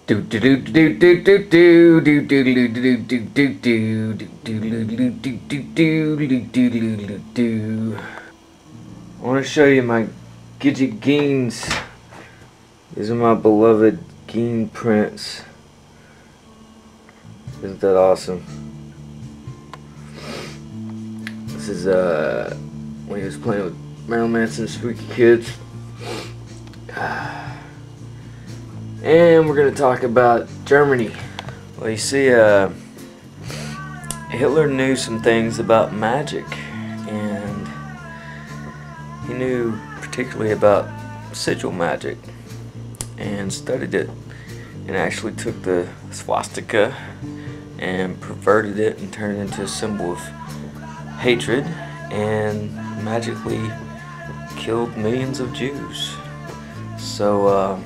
Do do do do do do do do do do do do do do do do. I want to show you my Gidget Geins. These are my beloved Gein prints. Isn't that awesome? This is when he was playing with Marilyn Manson's Spooky Kids. And we're going to talk about Germany. Well, you see, Hitler knew some things about magic, and he knew particularly about Sigil Magick, and studied it, and actually took the swastika and perverted it and turned it into a symbol of hatred, and magically killed millions of Jews. So,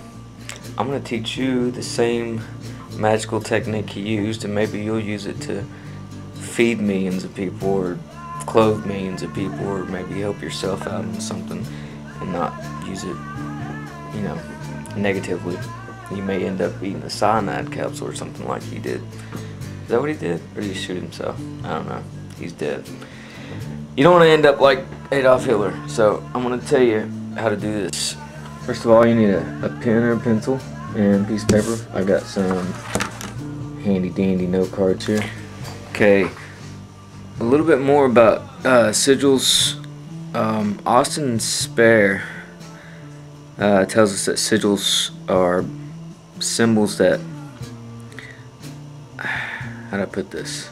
I'm going to teach you the same magical technique he used, and maybe you'll use it to feed millions of people, or clothe millions of people, or maybe help yourself out in something and not use it, you know, negatively. You may end up eating a cyanide capsule or something like he did. Is that what he did? Or did he shoot himself? I don't know. He's dead. You don't want to end up like Adolf Hitler, so I'm going to tell you how to do this. First of all, you need a pen or a pencil and a piece of paper. I got some handy dandy note cards here. Okay, a little bit more about sigils. Austin Spare tells us that sigils are symbols that, how do I put this?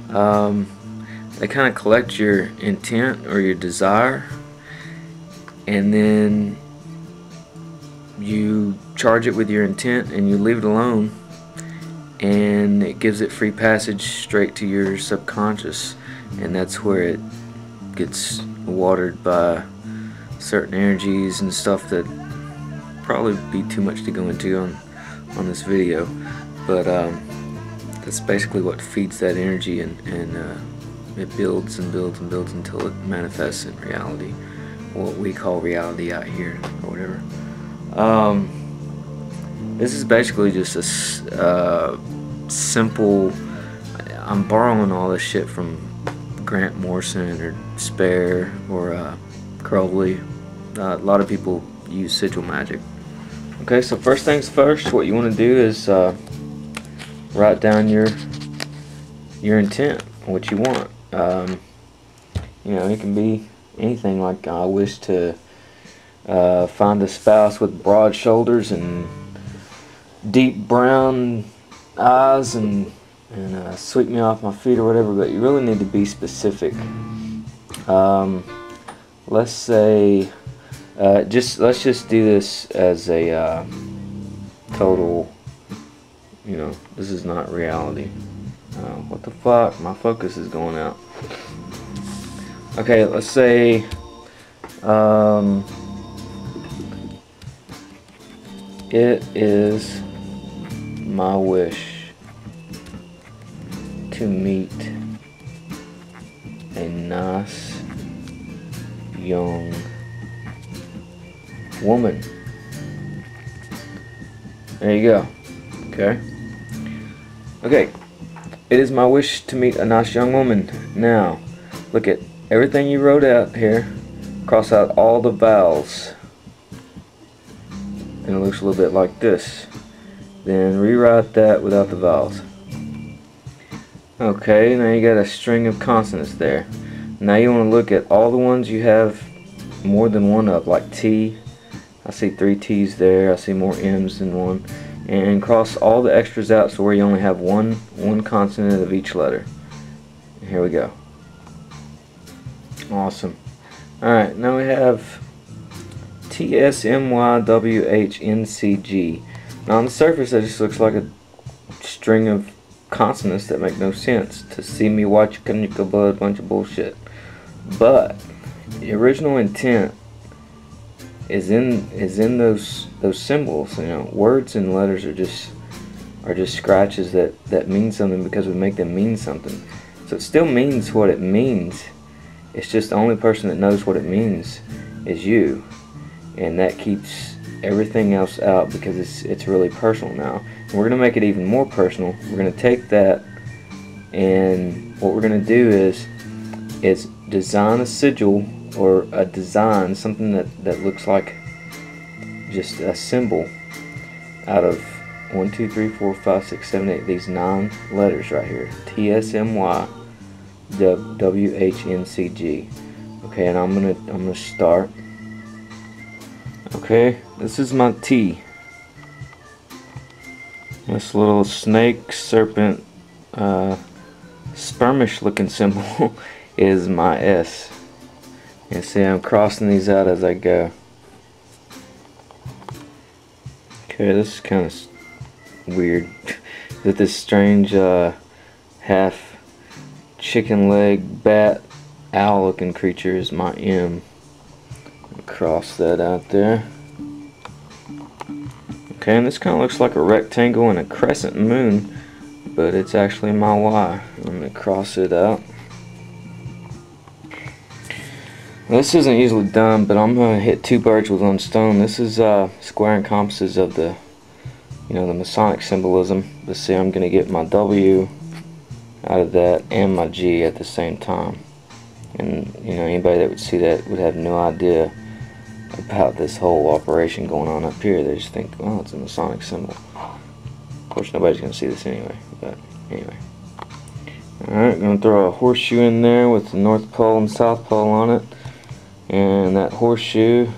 They kind of collect your intent or your desire, and then you charge it with your intent and you leave it alone, and it gives it free passage straight to your subconscious, and that's where it gets watered by certain energies and stuff that probably be too much to go into on this video, but that's basically what feeds that energy, and it builds and builds and builds until it manifests in reality, what we call reality out here or whatever. This is basically just a simple, I'm borrowing all this shit from Grant Morrison or Spare or Crowley. A lot of people use Sigil Magick. Okay, so first things first, what you want to do is write down your intent, what you want. You know, it can be anything, like I wish to find a spouse with broad shoulders and deep brown eyes and sweep me off my feet or whatever, but you really need to be specific. Let's say let's just do this as a total, you know, this is not reality. What the fuck, my focus is going out. Okay, let's say it is my wish to meet a nice young woman. There you go. Okay. Okay. It is my wish to meet a nice young woman. Now, look at everything you wrote out here. Cross out all the vowels. And it looks a little bit like this. Then rewrite that without the vowels. Okay, now you got a string of consonants there. Now you want to look at all the ones you have more than one of, like T. I see 3 T's there. I see more M's than one. And cross all the extras out so where you only have one consonant of each letter. Here we go. Awesome. Alright, now we have TSMYWHNCG. Now on the surface that just looks like a string of consonants that make no sense. To see me watch a bunch of bullshit. But the original intent is in those symbols. You know, words and letters are just scratches that mean something because we make them mean something. So it still means what it means. It's just the only person that knows what it means is you. and that keeps everything else out because it's really personal now. And we're going to make it even more personal. We're going to take that, and what we're going to do is design a sigil, or a design, something that looks like just a symbol out of 1, 2, 3, 4, 5, 6, 7, 8, these 9 letters right here. TSMY WHNCG. Okay, and I'm gonna start. Okay, this is my T. This little snake, serpent, spermish looking symbol is my S. And see, I'm crossing these out as I go. Okay, this is kind of weird. That this strange half chicken leg bat owl looking creature is my M. Cross that out there. Okay, and this kind of looks like a rectangle and a crescent moon, but it's actually my Y. I'm going to cross it out. This isn't easily done, but I'm going to hit 2 birds with 1 stone. This is square and compasses of the, the Masonic symbolism. But see, I'm going to get my W out of that and my G at the same time. And anybody that would see that would have no idea about this whole operation going on up here. They just think, oh, it's a Masonic symbol. Of course, nobody's going to see this anyway. But anyway. Alright, going to throw a horseshoe in there with the North Pole and South Pole on it. And that horseshoe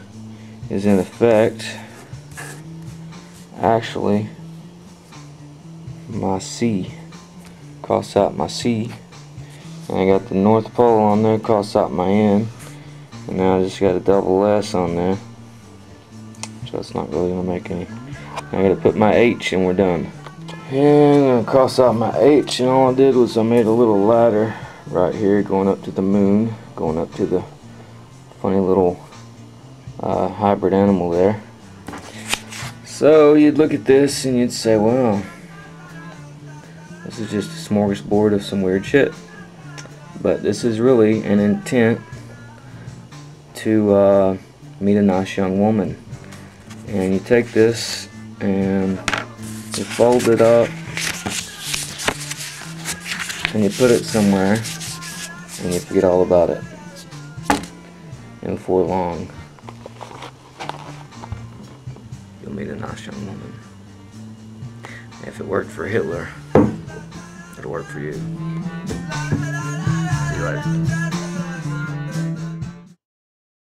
is in effect actually my C. Cross out my C. And I got the North Pole on there, cross out my N. And now I just got a double S on there. So it's not really going to make any. I got to put my H and we're done. And I'm going to cross out my H, and all I did was I made a little ladder right here going up to the moon, going up to the funny little hybrid animal there. So you'd look at this and you'd say, well, this is just a smorgasbord of some weird shit. But this is really an intent to meet a nice young woman. And you take this and you fold it up and you put it somewhere and you forget all about it. And before long, you'll meet a nice young woman. If it worked for Hitler, it'll work for you. See you later.